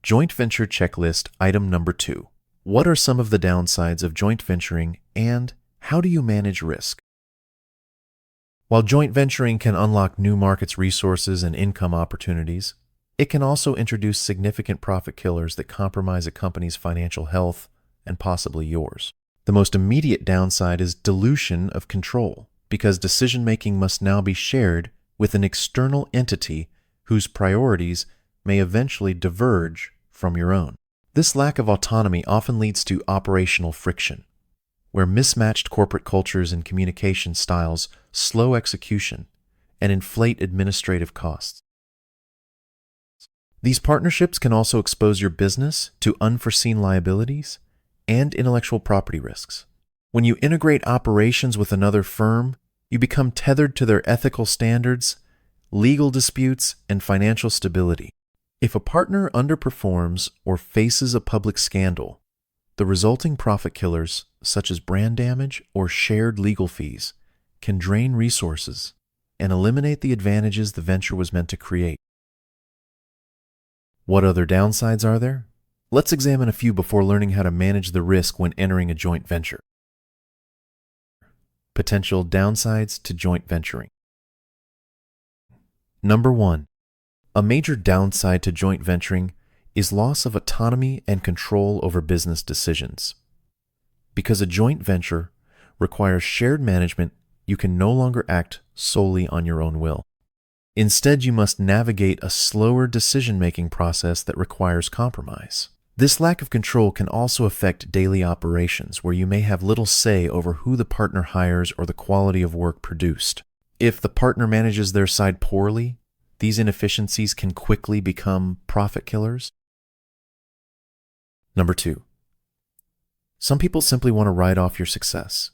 Joint venture checklist item number 2. What are some of the downsides of joint venturing and how do you manage risk? While joint venturing can unlock new markets, resources, and income opportunities, it can also introduce significant profit killers that compromise a company's financial health and possibly yours. The most immediate downside is dilution of control, because decision-making must now be shared with an external entity whose priorities may eventually diverge from your own. This lack of autonomy often leads to operational friction, where mismatched corporate cultures and communication styles slow execution and inflate administrative costs. These partnerships can also expose your business to unforeseen liabilities and intellectual property risks. When you integrate operations with another firm, you become tethered to their ethical standards, legal disputes, and financial stability. If a partner underperforms or faces a public scandal, the resulting profit killers, such as brand damage or shared legal fees, can drain resources and eliminate the advantages the venture was meant to create. What other downsides are there? Let's examine a few before learning how to manage the risk when entering a joint venture. Potential downsides to joint venturing. Number 1. A major downside to joint venturing is loss of autonomy and control over business decisions. Because a joint venture requires shared management, you can no longer act solely on your own will. Instead, you must navigate a slower decision-making process that requires compromise. This lack of control can also affect daily operations, where you may have little say over who the partner hires or the quality of work produced. If the partner manages their side poorly, these inefficiencies can quickly become profit killers. Number 2. Some people simply want to ride off your success.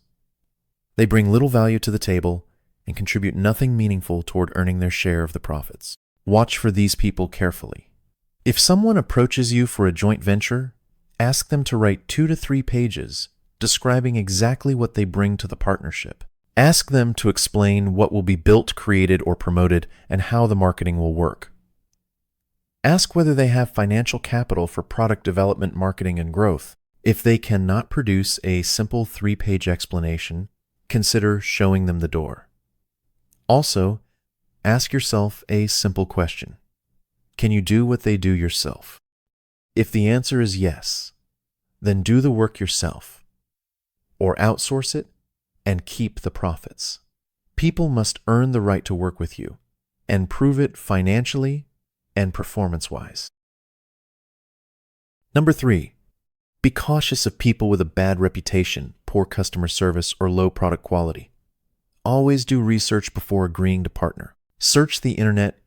They bring little value to the table and contribute nothing meaningful toward earning their share of the profits. Watch for these people carefully. If someone approaches you for a joint venture, ask them to write 2 to 3 pages describing exactly what they bring to the partnership. Ask them to explain what will be built, created, or promoted, and how the marketing will work. Ask whether they have financial capital for product development, marketing, and growth. If they cannot produce a simple 3-page explanation, consider showing them the door. Also, ask yourself a simple question. Can you do what they do yourself? If the answer is yes, then do the work yourself, or outsource it and keep the profits. People must earn the right to work with you and prove it financially and performance-wise. Number 3, be cautious of people with a bad reputation, poor customer service, or low product quality. Always do research before agreeing to partner. Search the internet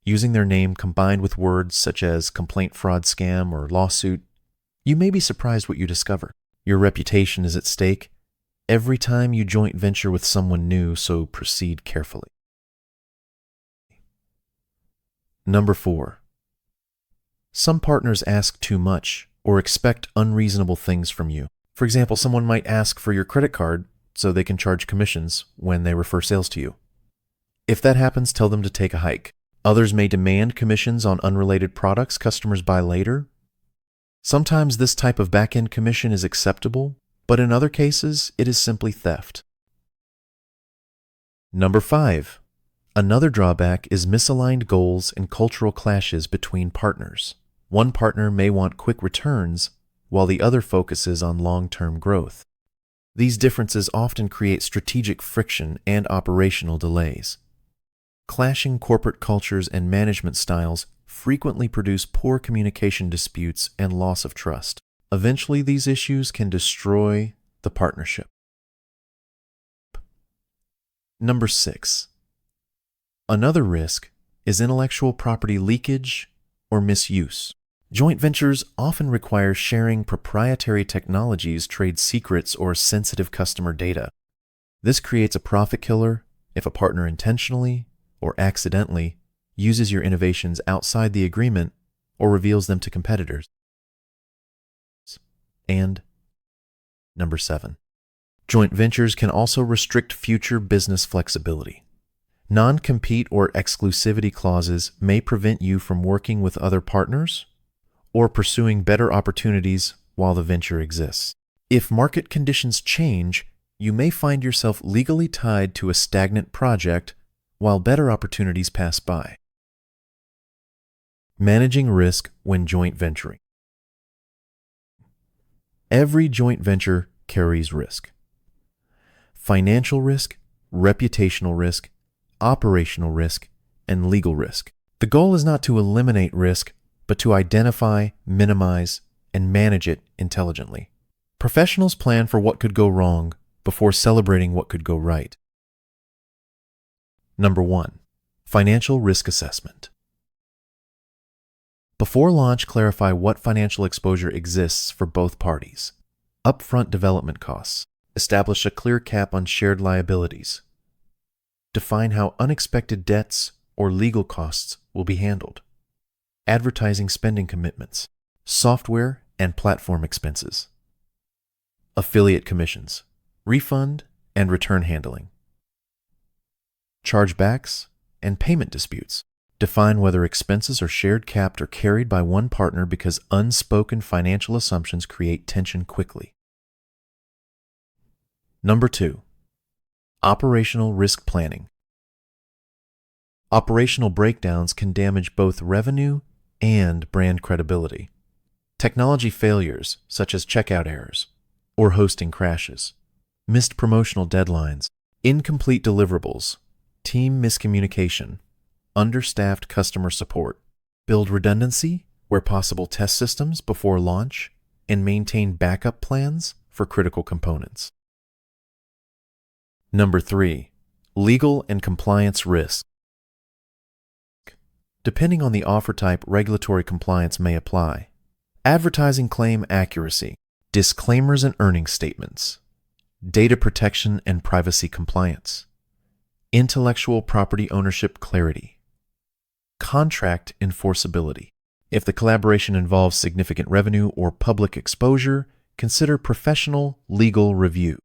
using their name combined with words such as complaint, fraud, scam, or lawsuit. You may be surprised what you discover. Your reputation is at stake every time you joint venture with someone new, so proceed carefully. Number 4. Some partners ask too much or expect unreasonable things from you. For example, someone might ask for your credit card so they can charge commissions when they refer sales to you. If that happens, tell them to take a hike. Others may demand commissions on unrelated products customers buy later. Sometimes this type of back-end commission is acceptable, but in other cases, it is simply theft. Number 5. Another drawback is misaligned goals and cultural clashes between partners. One partner may want quick returns, while the other focuses on long-term growth. These differences often create strategic friction and operational delays. Clashing corporate cultures and management styles frequently produce poor communication disputes and loss of trust. Eventually, these issues can destroy the partnership. Number 6. Another risk is intellectual property leakage or misuse. Joint ventures often require sharing proprietary technologies, trade secrets, or sensitive customer data. This creates a profit killer if a partner intentionally or accidentally uses your innovations outside the agreement or reveals them to competitors. And number 7. Joint ventures can also restrict future business flexibility. Non-compete or exclusivity clauses may prevent you from working with other partners or pursuing better opportunities while the venture exists. If market conditions change, you may find yourself legally tied to a stagnant project while better opportunities pass by. Managing risk when joint venturing. Every joint venture carries risk. Financial risk, reputational risk, operational risk, and legal risk. The goal is not to eliminate risk, but to identify, minimize, and manage it intelligently. Professionals plan for what could go wrong before celebrating what could go right. Number 1. Financial risk assessment. Before launch, clarify what financial exposure exists for both parties. Upfront development costs. Establish a clear cap on shared liabilities. Define how unexpected debts or legal costs will be handled. Advertising spending commitments. Software and platform expenses. Affiliate commissions. Refund and return handling. Chargebacks and payment disputes. Define whether expenses are shared, capped, or carried by one partner because unspoken financial assumptions create tension quickly. Number 2. Operational risk planning. Operational breakdowns can damage both revenue and brand credibility. Technology failures, such as checkout errors or hosting crashes, missed promotional deadlines, incomplete deliverables, team miscommunication, understaffed customer support. Build redundancy where possible, test systems before launch, and maintain backup plans for critical components. Number 3. Legal and compliance risk. Depending on the offer type, regulatory compliance may apply. Advertising claim accuracy, disclaimers and earnings statements, data protection and privacy compliance, intellectual property ownership clarity, contract enforceability. If the collaboration involves significant revenue or public exposure, consider professional legal review.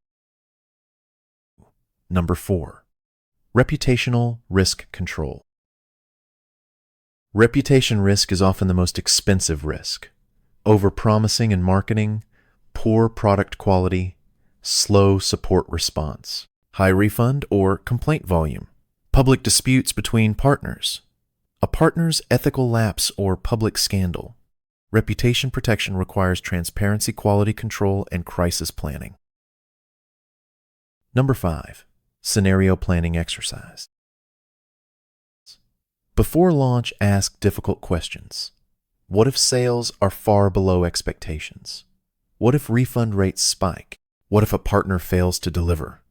Number 4. Reputational risk control. Reputation risk is often the most expensive risk. Overpromising in marketing, poor product quality, slow support response, high refund or complaint volume, public disputes between partners, a partner's ethical lapse or public scandal. Reputation protection requires transparency, quality control, and crisis planning. Number 5. Scenario planning exercise. Before launch, ask difficult questions. What if sales are far below expectations? What if refund rates spike? What if a partner fails to deliver?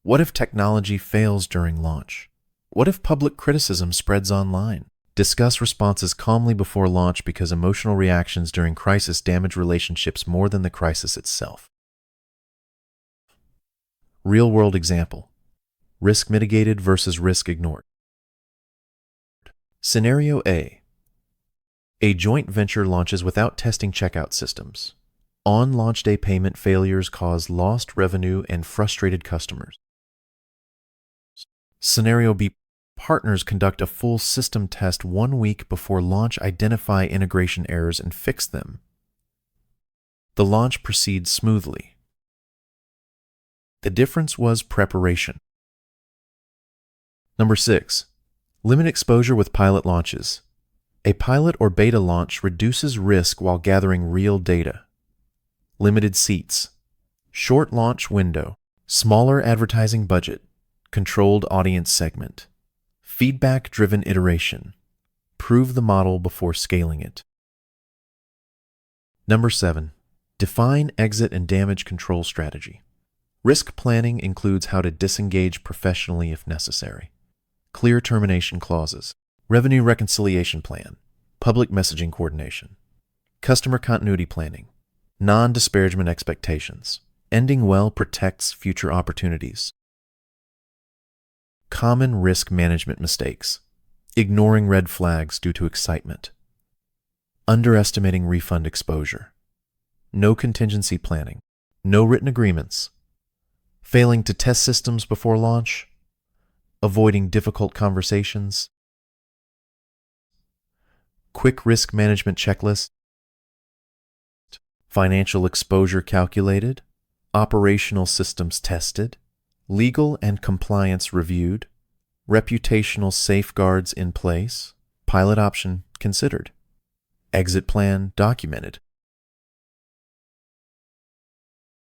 What if technology fails during launch? What if public criticism spreads online? Discuss responses calmly before launch because emotional reactions during crisis damage relationships more than the crisis itself. Real-world example. Risk mitigated versus risk ignored. Scenario A. A joint venture launches without testing checkout systems. On launch day, payment failures cause lost revenue and frustrated customers. Scenario B. Partners conduct a full system test 1 week before launch, identify integration errors, and fix them. The launch proceeds smoothly. The difference was preparation. Number 6. Limit exposure with pilot launches. A pilot or beta launch reduces risk while gathering real data. Limited seats, short launch window, smaller advertising budget, controlled audience segment, feedback-driven iteration. Prove the model before scaling it. Number 7. Define exit and damage control strategy. Risk planning includes how to disengage professionally if necessary. Clear termination clauses, revenue reconciliation plan, public messaging coordination, customer continuity planning, non-disparagement expectations. Ending well protects future opportunities. Common risk management mistakes. Ignoring red flags due to excitement. Underestimating refund exposure. No contingency planning. No written agreements. Failing to test systems before launch. Avoiding difficult conversations. Quick risk management checklist. financial exposure calculated, operational systems tested, legal and compliance reviewed, reputational safeguards in place, pilot option considered, exit plan documented.